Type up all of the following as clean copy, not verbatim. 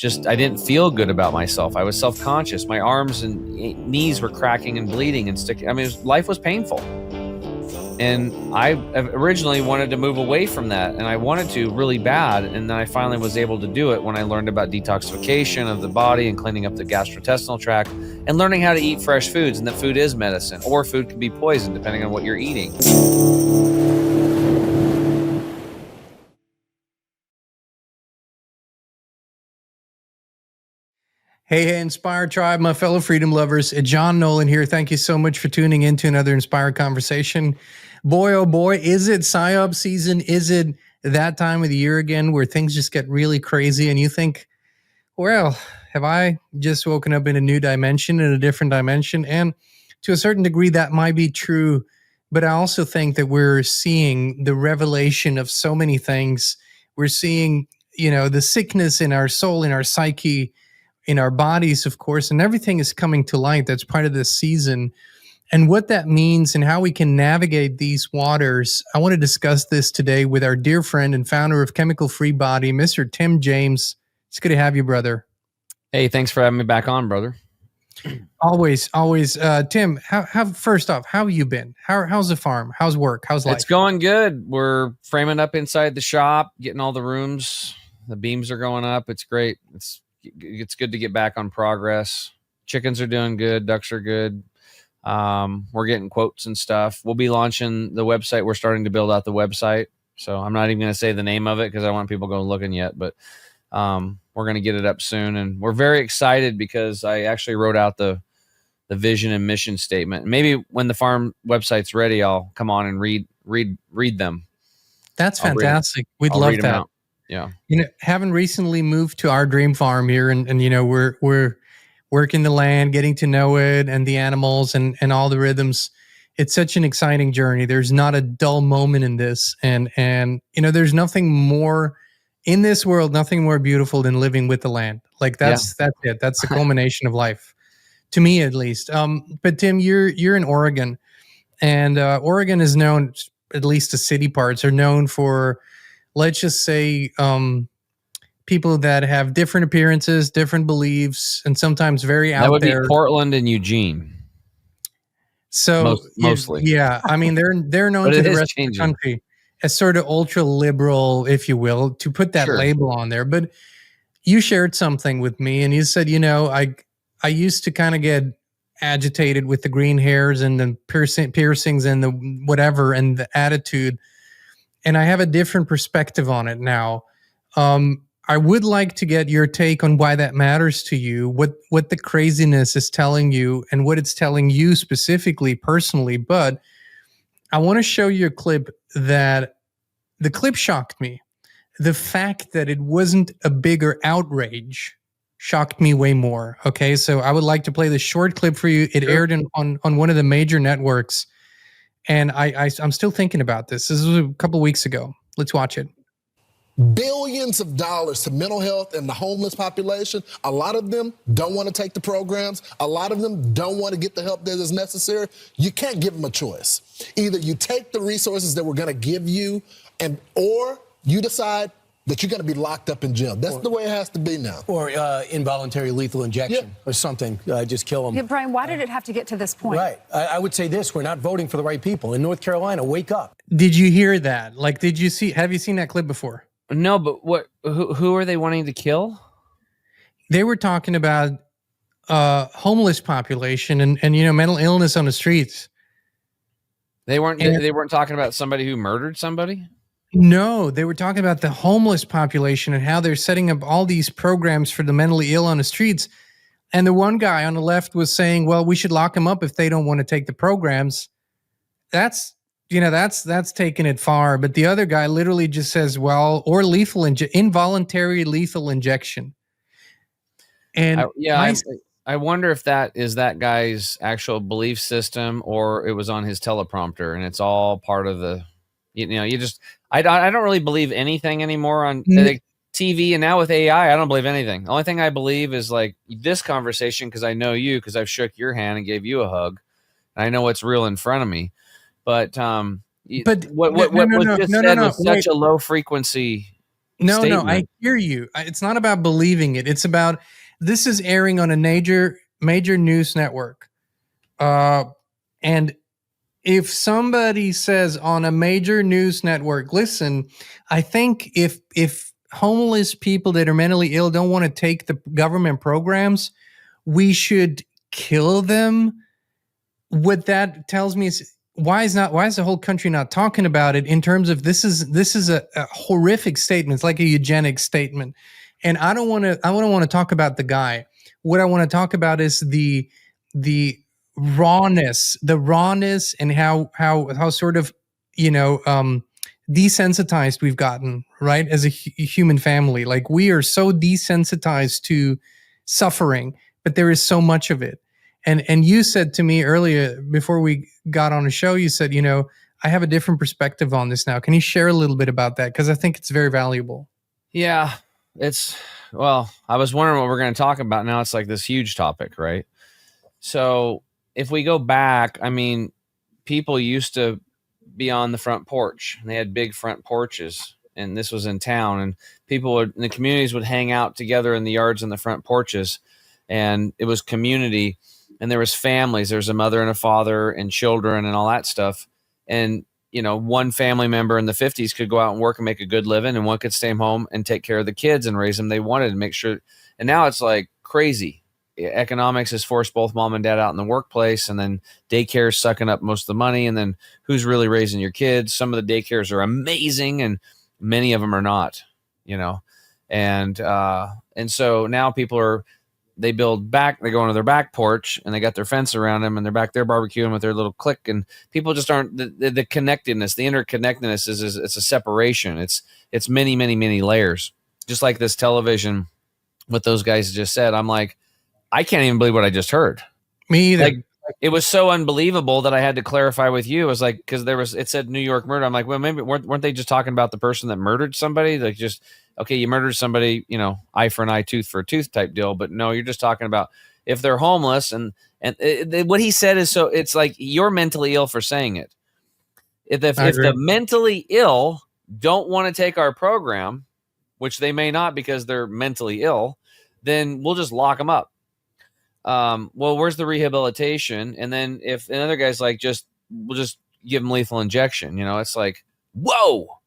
I didn't feel good about myself. I was self-conscious. My arms and knees were cracking and bleeding and sticking. I mean, life was painful. And I originally wanted to move away from that, and I wanted to really bad. And then I finally was able to do it when I learned about detoxification of the body and cleaning up the gastrointestinal tract and learning how to eat fresh foods, and that food is medicine, or food can be poison depending on what you're eating. Hey, Inspired Tribe, my fellow freedom lovers. John Nolan here. Thank you so much for tuning in to another Inspired Conversation. Boy, oh boy, is it PSYOP season? Is it that time of the year again where things just get really crazy and you think, well, have I just woken up in a new dimension, in a different dimension? And to a certain degree, that might be true. But I also think that we're seeing the revelation of so many things. We're seeing, the sickness in our soul, in our psyche, in our bodies, of course, and everything is coming to light. That's part of this season. And what that means and how we can navigate these waters. I want to discuss this today with our dear friend and founder of Chemical Free Body, Mr. Tim James. It's good to have you, brother. Hey, thanks for having me back on, brother. Always. Tim, first off, how have you been? How's the farm? How's work? How's life? It's going good. We're framing up inside the shop, getting all the rooms. The beams are going up. It's great. It's good to get back on progress. Chickens are doing good. Ducks are good. We're getting quotes and stuff. We'll be launching the website. We're starting to build out the website. So I'm not even going to say the name of it because I want people to go looking yet, but we're going to get it up soon. And we're very excited because I actually wrote out the vision and mission statement. Maybe when the farm website's ready, I'll come on and read them. That's fantastic. We'd love that. Yeah. Having recently moved to our dream farm here and we're working the land, getting to know it and the animals and all the rhythms. It's such an exciting journey. There's not a dull moment in this. And there's nothing more in this world, nothing more beautiful than living with the land. Like that's it. That's the culmination of life, to me at least. But Tim, you're in Oregon, and Oregon is known, at least the city parts are known for, let's just say, people that have different appearances, different beliefs, and sometimes very out there. That would be Portland and Eugene. So mostly, yeah. I mean, they're known to the rest of the country as sort of ultra liberal, if you will, to put that label on there. But you shared something with me, and you said, I used to kind of get agitated with the green hairs and the piercings and the whatever and the attitude. And I have a different perspective on it now. I would like to get your take on why that matters to you, what the craziness is telling you and what it's telling you specifically, personally. But I want to show you a clip that the clip shocked me. The fact that it wasn't a bigger outrage shocked me way more. Okay, so I would like to play this short clip for you. It aired on one of the major networks. And I'm still thinking about this. This was a couple of weeks ago. Let's watch it. Billions of dollars to mental health and the homeless population. A lot of them don't want to take the programs. A lot of them don't want to get the help that is necessary. You can't give them a choice. Either you take the resources that we're going to give you, or you decide that you're going to be locked up in jail. That's the way it has to be now. Or involuntary lethal injection or something. Just kill them. Yeah, Brian, why did it have to get to this point? Right. I would say this. We're not voting for the right people. In North Carolina, wake up. Did you hear that? Like, have you seen that clip before? No, but who are they wanting to kill? They were talking about homeless population and mental illness on the streets. They weren't talking about somebody who murdered somebody? No, they were talking about the homeless population and how they're setting up all these programs for the mentally ill on the streets. And the one guy on the left was saying, well, we should lock them up if they don't want to take the programs. That's taking it far. But the other guy literally just says, well, or involuntary lethal injection. And I wonder if that is that guy's actual belief system or it was on his teleprompter and it's all part of the, I don't really believe anything anymore on TV, and now with AI, I don't believe anything. The only thing I believe is like this conversation because I know you, because I've shook your hand and gave you a hug, and I know what's real in front of me. But what was just said was such a low frequency statement. I hear you. It's not about believing it. It's about, this is airing on a major news network. And if somebody says on a major news network, listen, I think if homeless people that are mentally ill don't want to take the government programs, we should kill them. What that tells me is, why is the whole country not talking about it in terms of this is a horrific statement. It's like a eugenics statement. And I don't want to talk about the guy. What I want to talk about is the rawness and how sort of, desensitized we've gotten, right? As a human family, like we are so desensitized to suffering, but there is so much of it. And you said to me earlier, before we got on the show, you said, I have a different perspective on this now. Can you share a little bit about that? Because I think it's very valuable. Yeah, I was wondering what we're going to talk about. Now it's like this huge topic, right? So if we go back, I mean, people used to be on the front porch, and they had big front porches, and this was in town, and people in the communities would hang out together in the yards and the front porches, and it was community. And there was families. There's a mother and a father and children and all that stuff. And, one family member in the 50s could go out and work and make a good living, and one could stay home and take care of the kids and raise them. They wanted to make sure. And now it's like crazy. Economics has forced both mom and dad out in the workplace, and then daycare is sucking up most of the money. And then who's really raising your kids? Some of the daycares are amazing, and many of them are not, And so now people they build back, they go into their back porch, and they got their fence around them, and they're back there barbecuing with their little clique, and people just aren't the connectedness, the interconnectedness is it's a separation. It's many, many, many layers. Just like this television, what those guys just said. I'm like, I can't even believe what I just heard. Me either. Like, it was so unbelievable that I had to clarify with you. It was like, because it said New York murder. I'm like, well, maybe weren't they just talking about the person that murdered somebody? Like, just, okay, you murdered somebody, eye for an eye, tooth for a tooth type deal. But no, you're just talking about if they're homeless. And what he said is, so it's like, you're mentally ill for saying it. If the mentally ill don't want to take our program, which they may not because they're mentally ill, then we'll just lock them up. Well, where's the rehabilitation? And then if another guy's like, we'll just give him lethal injection, it's like, whoa,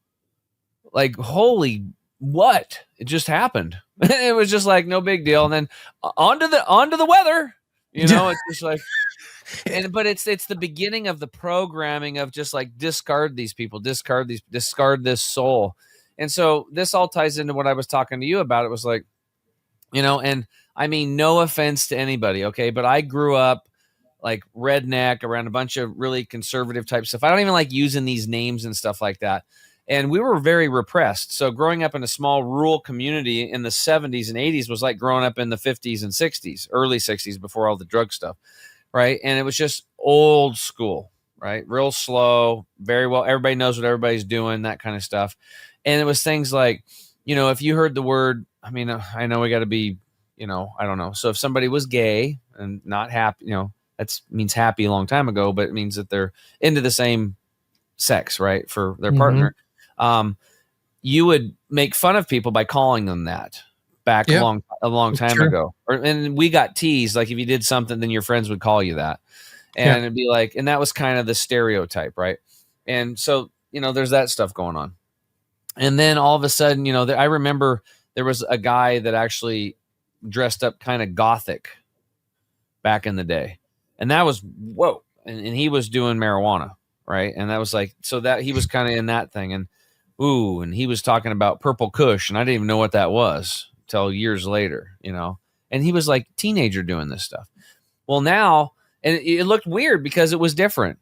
like, holy, what? It just happened. It was just like, no big deal. And then onto the weather, it's just like, but it's the beginning of the programming of just like, discard these people, discard this soul. And so this all ties into what I was talking to you about. It was like, and I mean, no offense to anybody, okay? But I grew up like redneck around a bunch of really conservative type stuff. I don't even like using these names and stuff like that. And we were very repressed. So growing up in a small rural community in the 70s and 80s was like growing up in the 50s and 60s, early 60s, before all the drug stuff, right? And it was just old school, right? Real slow, very well. Everybody knows what everybody's doing, that kind of stuff. And it was things like, if you heard the word, I mean, I know we got to be, I don't know. So if somebody was gay and not happy, that means happy a long time ago, but it means that they're into the same sex, right? For their partner. You would make fun of people by calling them that back a long time ago. And we got teased. Like if you did something, then your friends would call you that. And it'd be like, and that was kind of the stereotype, right? And so, there's that stuff going on. And then all of a sudden, I remember there was a guy that actually dressed up kind of gothic back in the day. And that was, whoa. And he was doing marijuana, right? And that was like, so that he was kind of in that thing. And and he was talking about purple kush. And I didn't even know what that was till years later, and he was like teenager doing this stuff. Well, now, and it looked weird because it was different.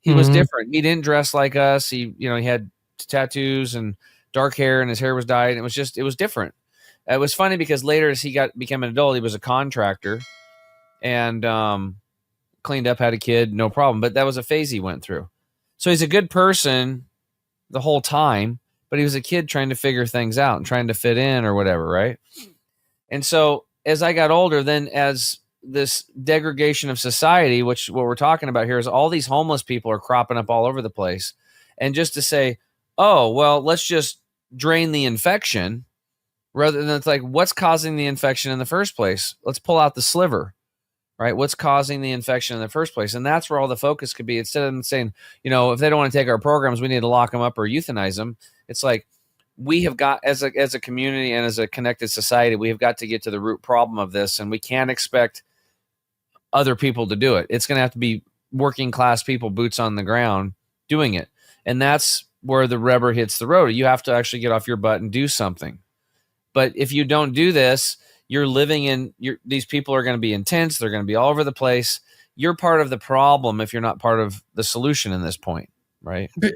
He was different. He didn't dress like us. He had tattoos and dark hair, and his hair was dyed. And it was different. It was funny because later, as he became an adult, he was a contractor and cleaned up, had a kid, no problem. But that was a phase he went through. So he's a good person the whole time, but he was a kid trying to figure things out and trying to fit in or whatever, right? And so as I got older, then as this degradation of society, which what we're talking about here is all these homeless people are cropping up all over the place. And just to say, oh, well, let's just drain the infection, rather than it's like, what's causing the infection in the first place? Let's pull out the sliver, right? What's causing the infection in the first place? And that's where all the focus could be. Instead of saying, if they don't want to take our programs, we need to lock them up or euthanize them. It's like, we have got, as a community and as a connected society, we have got to get to the root problem of this, and we can't expect other people to do it. It's going to have to be working class people, boots on the ground, doing it. And that's where the rubber hits the road. You have to actually get off your butt and do something. But if you don't do this, you're living in these people are going to be intense. They're going to be all over the place. You're part of the problem if you're not part of the solution in this point, right? But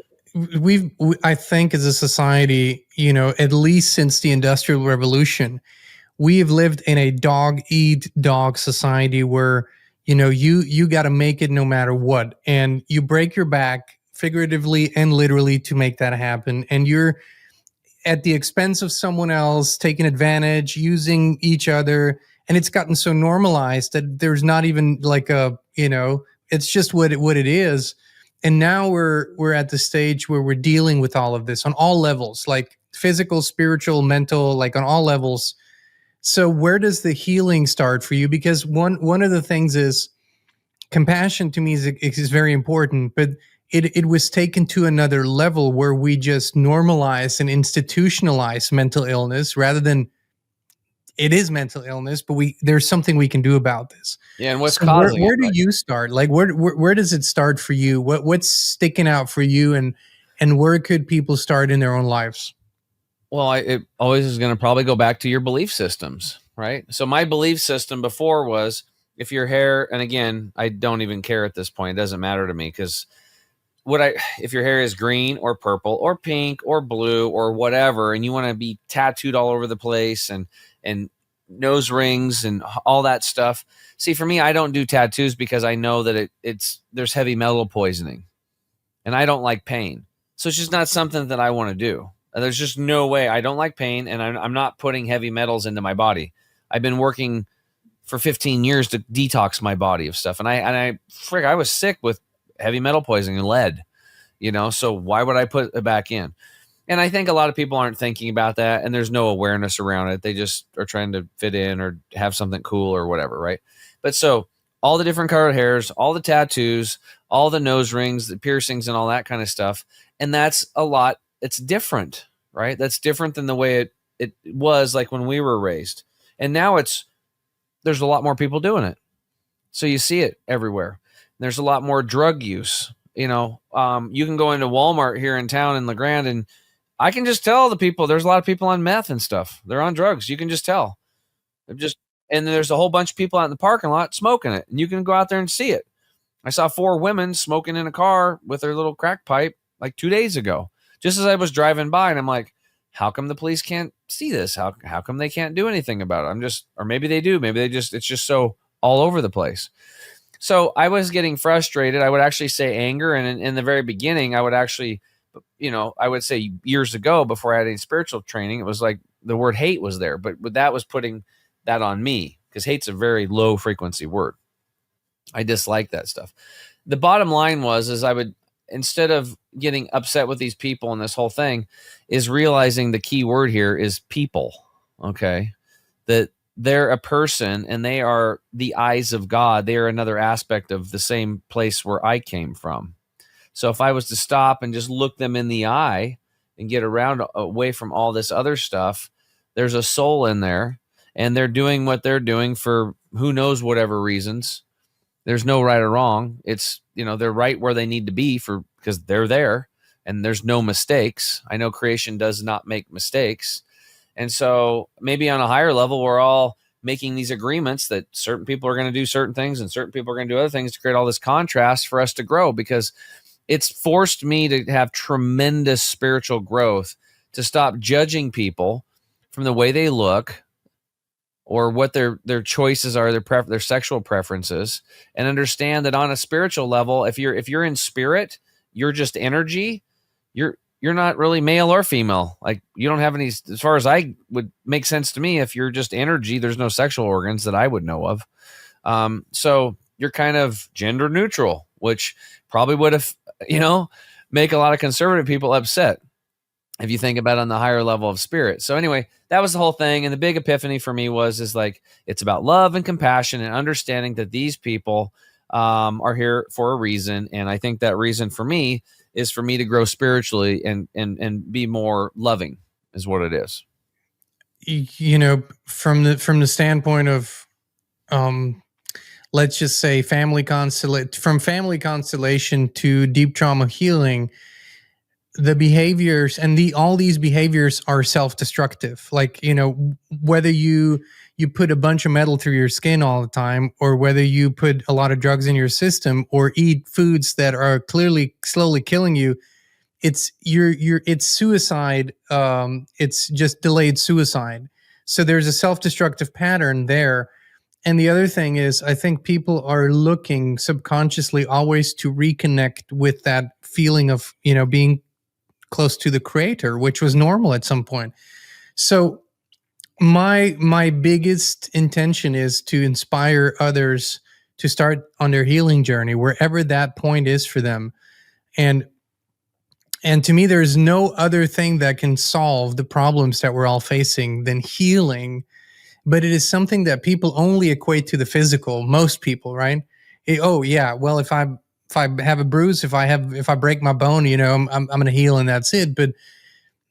I think as a society, at least since the Industrial Revolution, we've lived in a dog eat dog society where, you got to make it no matter what. And you break your back figuratively and literally to make that happen. And you're at the expense of someone else, taking advantage, using each other. And it's gotten so normalized that there's not even like it's just what it is. And now we're at the stage where we're dealing with all of this on all levels, like physical, spiritual, mental, like on all levels. So where does the healing start for you? Because one of the things is compassion to me is very important, but it was taken to another level where we just normalize and institutionalize mental illness rather than it is mental illness, but there's something we can do about this. Yeah, and what's causing where do you start? Like where does it start for you? What's sticking out for you, and where could people start in their own lives? Well, it always is going to probably go back to your belief systems, right? So my belief system before was, if your hair, and again, I don't even care at this point. It doesn't matter to me, because if your hair is green or purple or pink or blue or whatever, and you want to be tattooed all over the place and nose rings and all that stuff. See, for me, I don't do tattoos because I know that there's heavy metal poisoning, and I don't like pain. So it's just not something that I want to do. There's just no way. I don't like pain, and I'm not putting heavy metals into my body. I've been working for 15 years to detox my body of stuff. And I was sick with heavy metal poisoning and lead, so why would I put it back in? And I think a lot of people aren't thinking about that, and there's no awareness around it. They just are trying to fit in or have something cool or whatever, right? But so all the different colored hairs, all the tattoos, all the nose rings, the piercings, and all that kind of stuff. And that's a lot. It's different, right? That's different than the way it was like when we were raised. And now there's a lot more people doing it. So you see it everywhere. There's a lot more drug use. You can go into Walmart here in town in La Grande, and I can just tell the people, there's a lot of people on meth and stuff. They're on drugs. You can just tell. And there's a whole bunch of people out in the parking lot smoking it, and you can go out there and see it. I saw 4 women smoking in a car with their little crack pipe like 2 days ago, just as I was driving by, and I'm like, how come the police can't see this? How come they can't do anything about it? Or maybe they do. Maybe it's just so all over the place. So I was getting frustrated. I would actually say anger. And in the very beginning, I would actually, I would say years ago, before I had any spiritual training, it was like the word hate was there, but that was putting that on me, because hate's a very low frequency word. I dislike that stuff. The bottom line is I would, instead of getting upset with these people and this whole thing, is realizing the key word here is people. Okay. That they're a person, and they are the eyes of God. They are another aspect of the same place where I came from. So if I was to stop and just look them in the eye and get away from all this other stuff, there's a soul in there, and they're doing what they're doing for who knows whatever reasons. There's no right or wrong. It's, they're right where they need to be because they're there, and there's no mistakes. I know creation does not make mistakes. And so maybe on a higher level, we're all making these agreements that certain people are going to do certain things and certain people are going to do other things to create all this contrast for us to grow, because it's forced me to have tremendous spiritual growth, to stop judging people from the way they look or what their choices are, their sexual preferences, and understand that on a spiritual level, if you're in spirit, you're just energy. You're not really male or female. Like, you don't have any, as far as I would make sense to me, if you're just energy, there's no sexual organs that I would know of. So you're kind of gender neutral, which probably would have, make a lot of conservative people upset. if you think about it on the higher level of spirit. So anyway, that was the whole thing. And the big epiphany for me is like, it's about love and compassion and understanding that these people are here for a reason. And I think that reason for me is for me to grow spiritually and be more loving is what it is. You know, from the standpoint of, let's just say family constellation to deep trauma healing, the behaviors and all these behaviors are self-destructive. Like, you know, whether you put a bunch of metal through your skin all the time, or whether you put a lot of drugs in your system, or eat foods that are clearly slowly killing you, it's suicide. It's just delayed suicide. So there's a self-destructive pattern there. And the other thing is, I think people are looking subconsciously always to reconnect with that feeling of, you know, being close to the creator, which was normal at some point. So my biggest intention is to inspire others to start on their healing journey, wherever that point is for them. And to me, there's no other thing that can solve the problems that we're all facing than healing. But it is something that people only equate to the physical. Most people, right? Oh yeah, well, if I have a bruise, if I break my bone, you know, I'm going to heal and that's it. But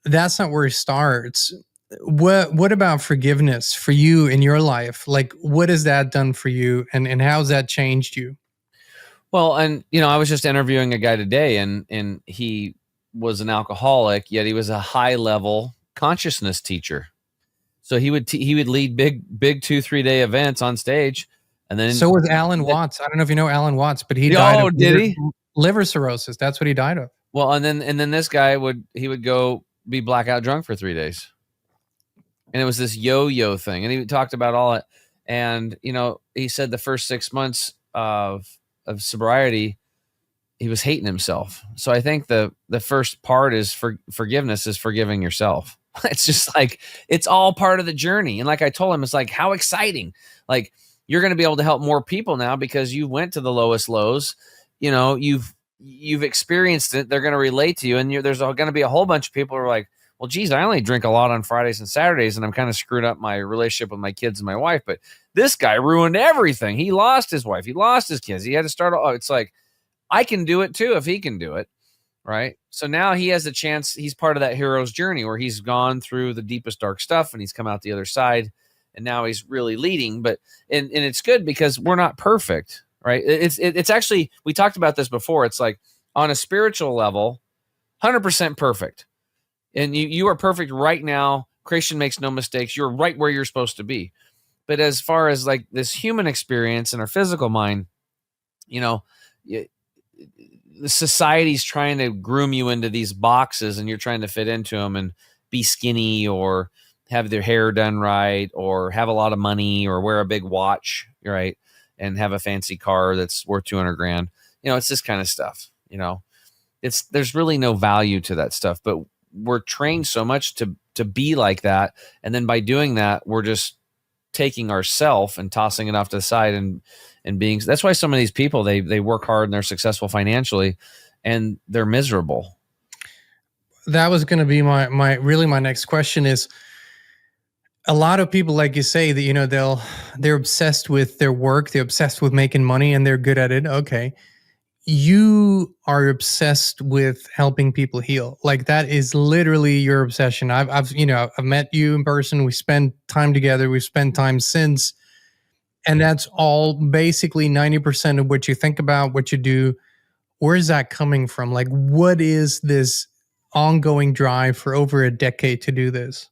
that's not where it starts. What about forgiveness for you in your life? Like, what has that done for you, and how's that changed you? Well, and you know, I was just interviewing a guy today, and he was an alcoholic, yet he was a high level consciousness teacher. So he would lead big 2-3 day events on stage, and then so was Alan Watts. I don't know if you know Alan Watts, but he died of liver cirrhosis. That's what he died of. Well, and then this guy would go be blackout drunk for 3 days, and it was this yo-yo thing, and he talked about all it. And you know, he said the first 6 months of sobriety, he was hating himself. So I think the first part is forgiveness is forgiving yourself. It's just like, it's all part of the journey. And like I told him, it's like, how exciting. Like, you're going to be able to help more people now because you went to the lowest lows. You know, you've experienced it. They're going to relate to you. And there's going to be a whole bunch of people who are like, well, geez, I only drink a lot on Fridays and Saturdays, and I'm kind of screwed up my relationship with my kids and my wife. But this guy ruined everything. He lost his wife. He lost his kids. He had to start. Oh, it's like, I can do it too if he can do it. Right. So now he has a chance. He's part of that hero's journey where he's gone through the deepest dark stuff and he's come out the other side, and now he's really leading. But and it's good because we're not perfect. Right. It's actually, we talked about this before. It's like, on a spiritual level, 100% perfect. And you are perfect right now. Creation makes no mistakes. You're right where you're supposed to be. But as far as like this human experience and our physical mind, you know, the society's trying to groom you into these boxes, and you're trying to fit into them and be skinny, or have their hair done right, or have a lot of money, or wear a big watch, right? And have a fancy car that's worth 200 grand. You know, it's this kind of stuff, you know, there's really no value to that stuff, but we're trained so much to be like that. And then by doing that, we're just taking ourself and tossing it off to the side and being, that's why some of these people, they work hard and they're successful financially and they're miserable. That was going to be my next question is, a lot of people, like you say, that, you know, they're obsessed with their work. They're obsessed with making money and they're good at it. Okay. You are obsessed with helping people heal. Like, that is literally your obsession. I've met you in person. We spend time together. We've spent time since. And that's all basically 90% of what you think about, what you do. Where is that coming from? Like, what is this ongoing drive for over a decade to do this?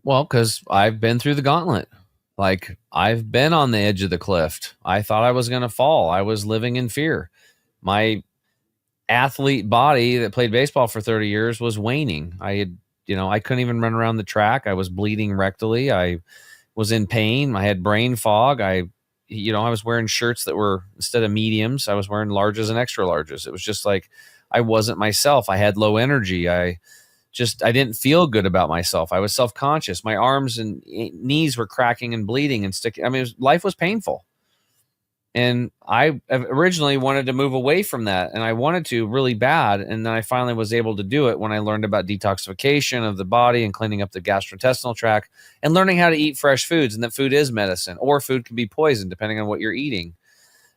Well, because I've been through the gauntlet. Like, I've been on the edge of the cliff. I thought I was going to fall. I was living in fear. My athlete body that played baseball for 30 years was waning. I couldn't even run around the track. I was bleeding rectally. I was in pain. I had brain fog. I was wearing shirts that were, instead of mediums, I was wearing larges and extra larges. It was just like, I wasn't myself. I had low energy. I didn't feel good about myself. I was self-conscious. My arms and knees were cracking and bleeding and sticking. I mean, life was painful. And I originally wanted to move away from that, and I wanted to really bad. And then I finally was able to do it when I learned about detoxification of the body and cleaning up the gastrointestinal tract and learning how to eat fresh foods, and that food is medicine, or food can be poison depending on what you're eating.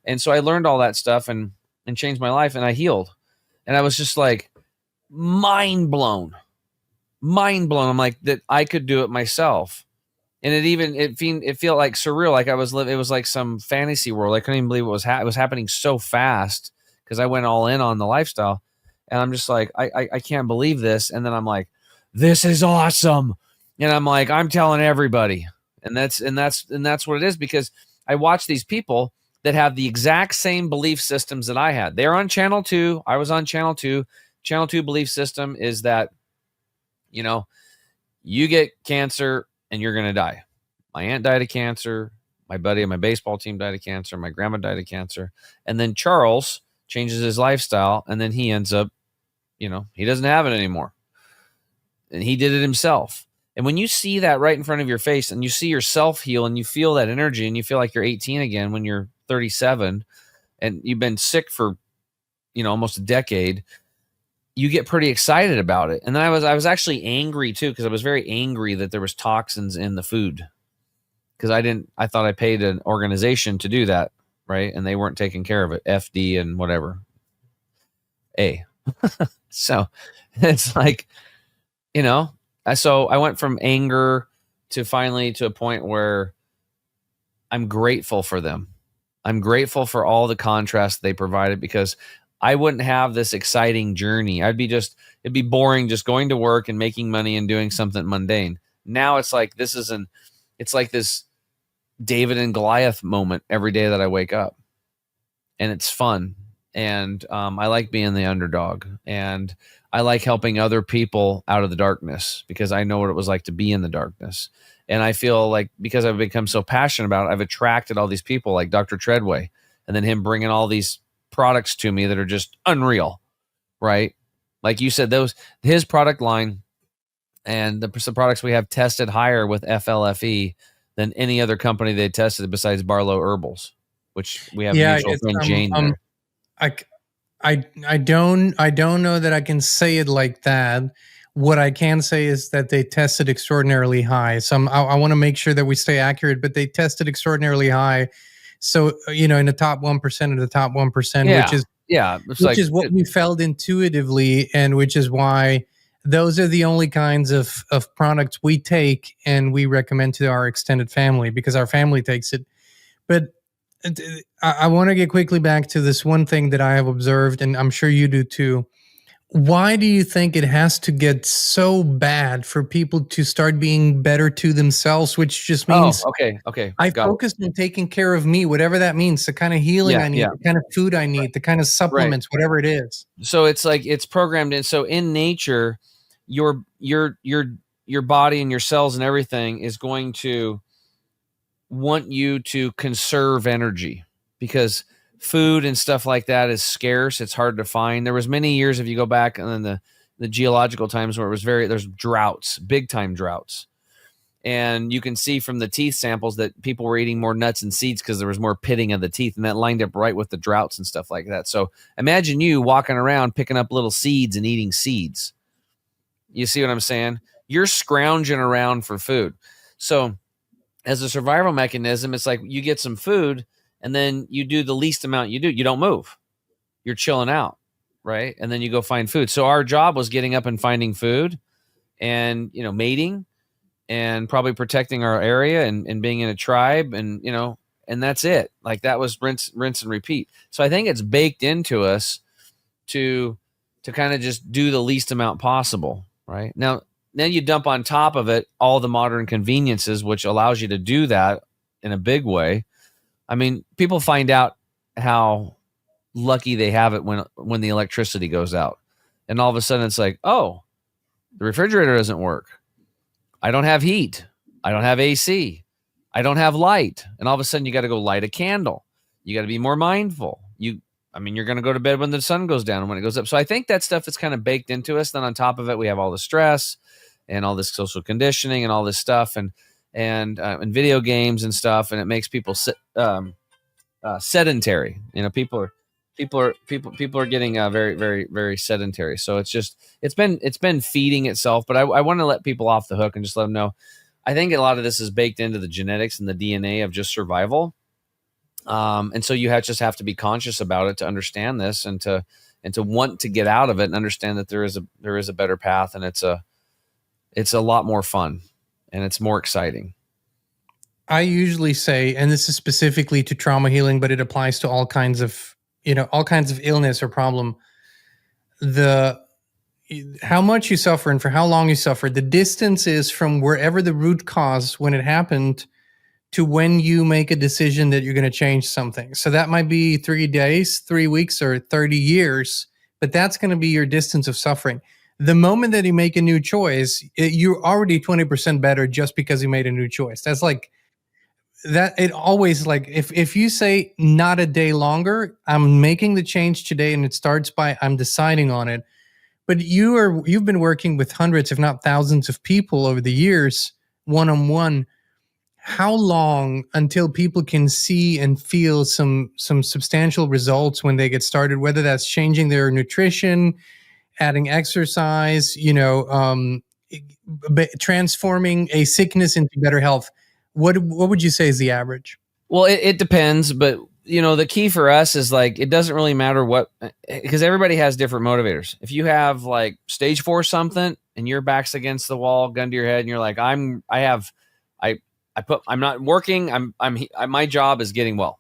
And so I learned all that stuff and changed my life, and I healed. And I was just like mind blown. I'm like, that I could do it myself. And it felt like surreal, like I was living. It was like some fantasy world. I couldn't even believe it was happening so fast because I went all in on the lifestyle, and I'm just like, I can't believe this. And then I'm like, this is awesome, and I'm like, I'm telling everybody, and that's what it is, because I watch these people that have the exact same belief systems that I had. They're on channel 2. I was on channel 2. Channel 2 belief system is that, you get cancer and you're going to die. My aunt died of cancer. My buddy on my baseball team died of cancer. My grandma died of cancer. And then Charles changes his lifestyle, and then he ends up, he doesn't have it anymore. And he did it himself. And when you see that right in front of your face, and you see yourself heal, and you feel that energy, and you feel like you're 18 again when you're 37, and you've been sick for, almost a decade, you get pretty excited about it. And then I was actually angry too, because I was very angry that there was toxins in the food, because I thought I paid an organization to do that, right? And they weren't taking care of it. FD and whatever. So it's like, so I went from anger to finally to a point where I'm grateful for them. I'm grateful for all the contrast they provided, because I wouldn't have this exciting journey. It'd be boring just going to work and making money and doing something mundane. Now it's like it's like this David and Goliath moment every day that I wake up, and it's fun. And I like being the underdog, and I like helping other people out of the darkness, because I know what it was like to be in the darkness. And I feel like, because I've become so passionate about it, I've attracted all these people like Dr. Treadway, and then him bringing all these products to me that are just unreal, right? Like you said, his product line and the products we have tested higher with FLFE than any other company they tested besides Barlow Herbals, which we have a mutual friend, Jane. I don't know that I can say it like that. What I can say is that they tested extraordinarily high. I want to make sure that we stay accurate, but they tested extraordinarily high. So, in the top 1% of the top 1%, which is what we felt intuitively, and which is why those are the only kinds of products we take and we recommend to our extended family, because our family takes it. But I want to get quickly back to this one thing that I have observed, and I'm sure you do too. Why do you think it has to get so bad for people to start being better to themselves, which just means, I focused on taking care of me, whatever that means, the kind of healing I need, the kind of food I need, the kind of supplements, whatever it is. So it's like it's programmed in. So in nature, your body and your cells and everything is going to want you to conserve energy, because food and stuff like that is scarce. It's hard to find. There was many years, if you go back, and then the geological times where there's droughts, big time droughts. And you can see from the teeth samples that people were eating more nuts and seeds because there was more pitting of the teeth, and that lined up right with the droughts and stuff like that. So imagine you walking around picking up little seeds and eating seeds. You see what I'm saying? You're scrounging around for food. So as a survival mechanism, it's like you get some food, and then you do the least amount you do. You don't move. You're chilling out, right? And then you go find food. So our job was getting up and finding food, and mating, and probably protecting our area, and being in a tribe, and and that's it. Like that was rinse and repeat. So I think it's baked into us to kind of just do the least amount possible, right? Now, then you dump on top of it all the modern conveniences, which allows you to do that in a big way. I mean, people find out how lucky they have it when the electricity goes out, and all of a sudden it's like, oh, the refrigerator doesn't work. I don't have heat. I don't have AC. I don't have light. And all of a sudden you got to go light a candle. You got to be more mindful. You're going to go to bed when the sun goes down and when it goes up. So I think that stuff is kind of baked into us. Then on top of it, we have all the stress and all this social conditioning and all this stuff, and video games and stuff. And it makes people sedentary. People are getting very, very, very sedentary. So it's been feeding itself. But I want to let people off the hook and just let them know. I think a lot of this is baked into the genetics and the DNA of just survival. And so you just have to be conscious about it to understand this and to want to get out of it and understand that there is a better path, and it's a lot more fun and it's more exciting. I usually say, and this is specifically to trauma healing, but it applies to all kinds of illness or problem. How much you suffer and for how long you suffer, the distance is from wherever the root cause when it happened to when you make a decision that you're going to change something. So that might be 3 days, 3 weeks, or 30 years, but that's going to be your distance of suffering. The moment that you make a new choice, you're already 20% better just because you made a new choice. That's like that. It always, like, if you say not a day longer, I'm making the change today, and it starts by I'm deciding on it. But you've been working with hundreds, if not thousands, of people over the years, one-on-one. How long until people can see and feel some substantial results when they get started, whether that's changing their nutrition, adding exercise, transforming a sickness into better health? What would you say is the average? Well, it depends, but the key for us is, like, it doesn't really matter because everybody has different motivators. If you have like stage 4 something and your back's against the wall, gun to your head, and you're like, I'm not working. My job is getting well.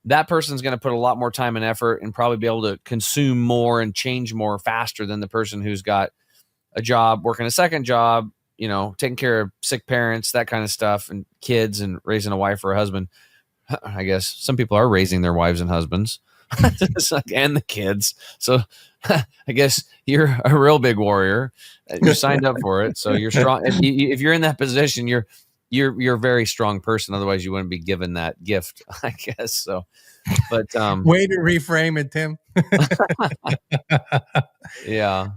That person's going to put a lot more time and effort and probably be able to consume more and change more faster than the person who's got a job, working a second job, taking care of sick parents, that kind of stuff, and kids, and raising a wife or a husband. I guess some people are raising their wives and husbands and the kids. So I guess you're a real big warrior. You signed up for it. So you're strong. If you're in that position, you're a very strong person. Otherwise you wouldn't be given that gift, I guess. So, but, way to reframe it, Tim. Yeah.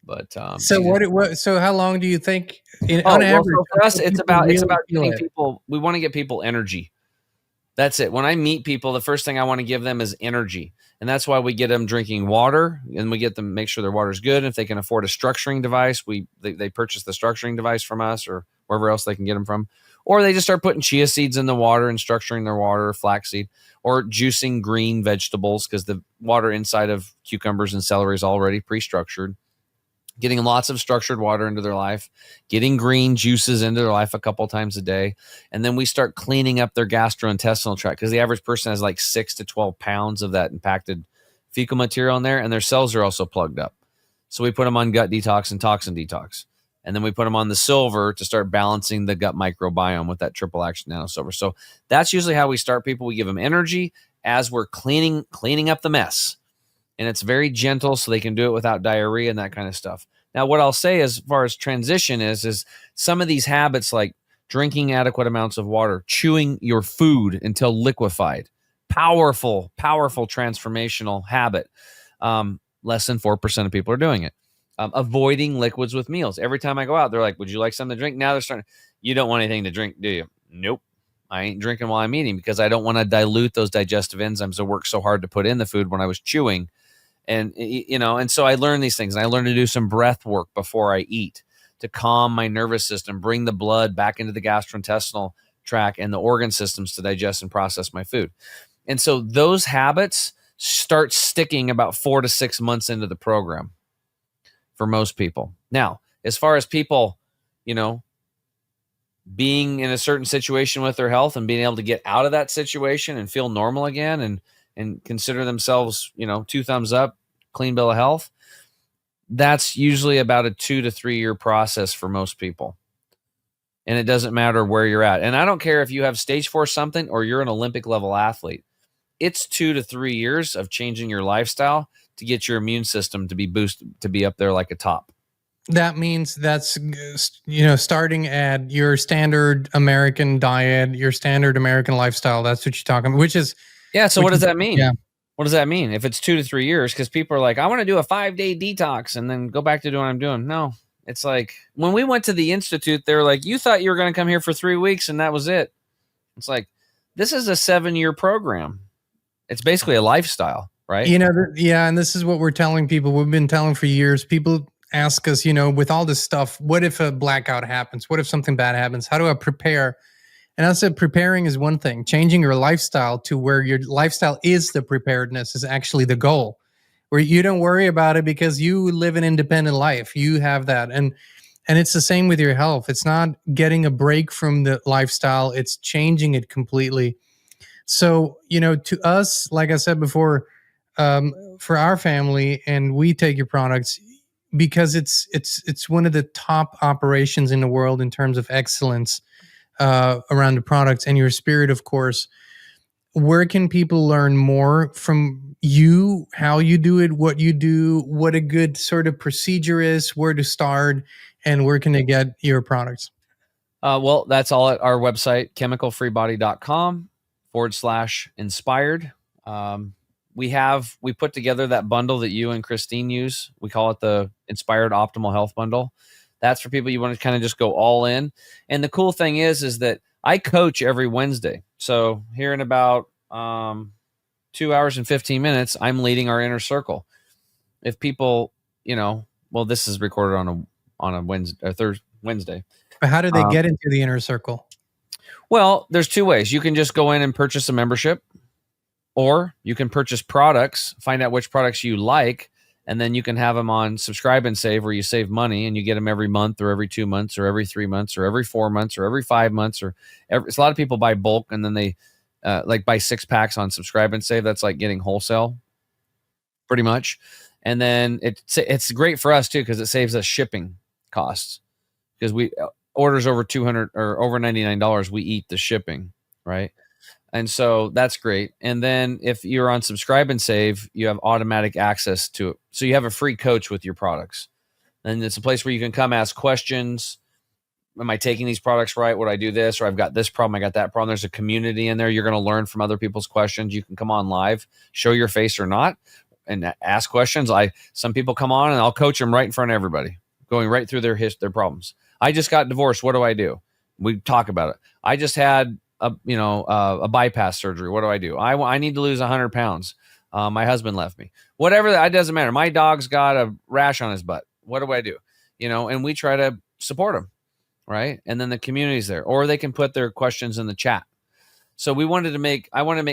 But, so how long do you think on average? So for us, it's about getting people, we want to get people energy. That's it. When I meet people, the first thing I want to give them is energy. And that's why we get them drinking water, and we get them, make sure their water's good. And if they can afford a structuring device, they purchase the structuring device from us or wherever else they can get them from. Or they just start putting chia seeds in the water and structuring their water, flaxseed, or juicing green vegetables, because the water inside of cucumbers and celery is already pre-structured. Getting lots of structured water into their life, getting green juices into their life a couple times a day. And then we start cleaning up their gastrointestinal tract, because the average person has like 6 to 12 pounds of that impacted fecal material in there, and their cells are also plugged up. So we put them on gut detox and toxin detox. And then we put them on the silver to start balancing the gut microbiome with that triple action nano silver. So that's usually how we start people. We give them energy as we're cleaning up the mess. And it's very gentle, so they can do it without diarrhea and that kind of stuff. Now, what I'll say as far as transition is some of these habits, like drinking adequate amounts of water, chewing your food until liquefied, powerful transformational habit. Less than 4% of people are doing it. Avoiding liquids with meals. Every time I go out, they're like, would you like something to drink? Now they're starting, you don't want anything to drink, do you? Nope. I ain't drinking while I'm eating, because I don't want to dilute those digestive enzymes that work so hard to put in the food when I was chewing. And, and so I learned these things, and I learned to do some breath work before I eat to calm my nervous system, bring the blood back into the gastrointestinal tract and the organ systems to digest and process my food. And so those habits start sticking about 4 to 6 months into the program for most people. Now, as far as people, being in a certain situation with their health and being able to get out of that situation and feel normal again and consider themselves, 2 thumbs up, clean bill of health, that's usually about a 2 to 3 year process for most people. And it doesn't matter where you're at. And I don't care if you have stage 4 something or you're an Olympic level athlete. It's 2 to 3 years of changing your lifestyle to get your immune system to be boosted, to be up there like a top. That means that's, starting at your standard American diet, your standard American lifestyle. That's what you're talking about, which is. Yeah. So what does that mean? Yeah. What does that mean? If it's 2 to 3 years, because people are like, I want to do a 5-day detox and then go back to doing what I'm doing. No, it's like when we went to the Institute, they were like, you thought you were going to come here for 3 weeks and that was it. It's like, this is a 7-year program. It's basically a lifestyle, right? You know, yeah, and this is what we're telling people. We've been telling for years. People ask us, you know, with all this stuff, what if a blackout happens? What if something bad happens? How do I prepare? And I said, preparing is one thing. Changing your lifestyle to where your lifestyle is the preparedness is actually the goal, where you don't worry about it because you live an independent life. You have that. And it's the same with your health. It's not getting a break from the lifestyle. It's changing it completely. So, you know, to us, like I said before, for our family, and we take your products because it's one of the top operations in the world in terms of excellence around the products and your spirit, of course. Where can people learn more from you, how you do it, what you do, what a good sort of procedure is, where to start, and where can they get your products? Well, that's all at our website, chemicalfreebody.com/inspired. We put together that bundle that you and Christine use. We call it the Inspired Optimal Health Bundle. That's for people you want to kind of just go all in. And the cool thing is that I coach every Wednesday. So here in about 2 hours and 15 minutes, I'm leading our inner circle. If people, you know, well, this is recorded on a Wednesday or Wednesday. But how do they get into the inner circle? Well, there's two ways. You can just go in and purchase a membership, or you can purchase products, find out which products you like, and then you can have them on Subscribe and Save, where you save money and you get them every month or every 2 months or every 3 months or every 4 months or every 5 months. It's a lot of people buy bulk and then they like buy 6 packs on Subscribe and Save. That's like getting wholesale pretty much. And then it's great for us too, because it saves us shipping costs, because we orders over $200 or over $99, we eat the shipping, right? And so that's great. And then if you're on Subscribe and Save, you have automatic access to it. So you have a free coach with your products. And it's a place where you can come ask questions. Am I taking these products right? Would I do this? Or I've got this problem, I got that problem. There's a community in there. You're going to learn from other people's questions. You can come on live, show your face or not, and ask questions. Some people come on and I'll coach them right in front of everybody, going right through their problems. I just got divorced. What do I do? We talk about it. I just had a bypass surgery. What do I do? I need to lose 100 pounds. My husband left me. Whatever, it doesn't matter. My dog's got a rash on his butt. What do I do? And we try to support them, right? And then the community's there, or they can put their questions in the chat. So I wanted to make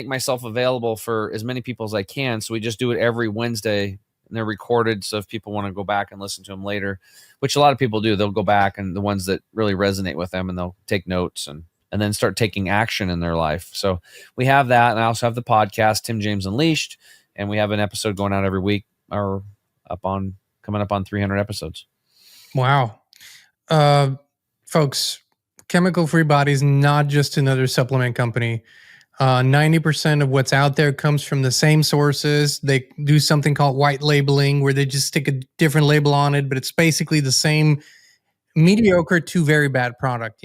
myself available for as many people as I can. So we just do it every Wednesday, and they're recorded. So if people want to go back and listen to them later, which a lot of people do, they'll go back, and the ones that really resonate with them, and they'll take notes and then start taking action in their life. So we have that. And I also have the podcast, Tim James Unleashed. And we have an episode going out every week, or coming up on 300 episodes. Wow. Folks, Chemical Free Body is not just another supplement company. 90% of what's out there comes from the same sources. They do something called white labeling, where they just stick a different label on it, but it's basically the same mediocre to very bad product,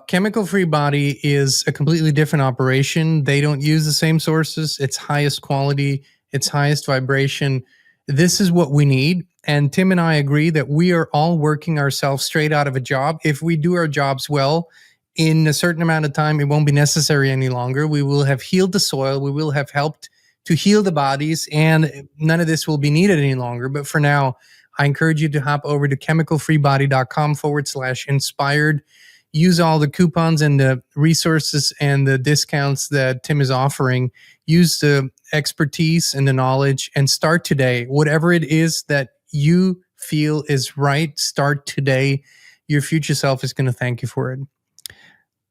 Chemical Free Body is a completely different operation. They don't use the same sources. It's highest quality. It's highest vibration. This is what we need. And Tim and I agree that we are all working ourselves straight out of a job. If we do our jobs well, in a certain amount of time, it won't be necessary any longer. We will have healed the soil. We will have helped to heal the bodies, and none of this will be needed any longer. But for now, I encourage you to hop over to chemicalfreebody.com/inspired. Use all the coupons and the resources and the discounts that Tim is offering. Use the expertise and the knowledge, and start today. Whatever it is that you feel is right, start today. Your future self is going to thank you for it.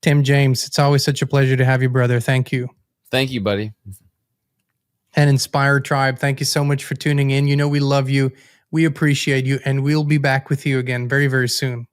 Tim James, it's always such a pleasure to have you, brother. Thank you. Thank you, buddy. And Inspire Tribe, thank you so much for tuning in. We love you. We appreciate you, and we'll be back with you again very, very soon.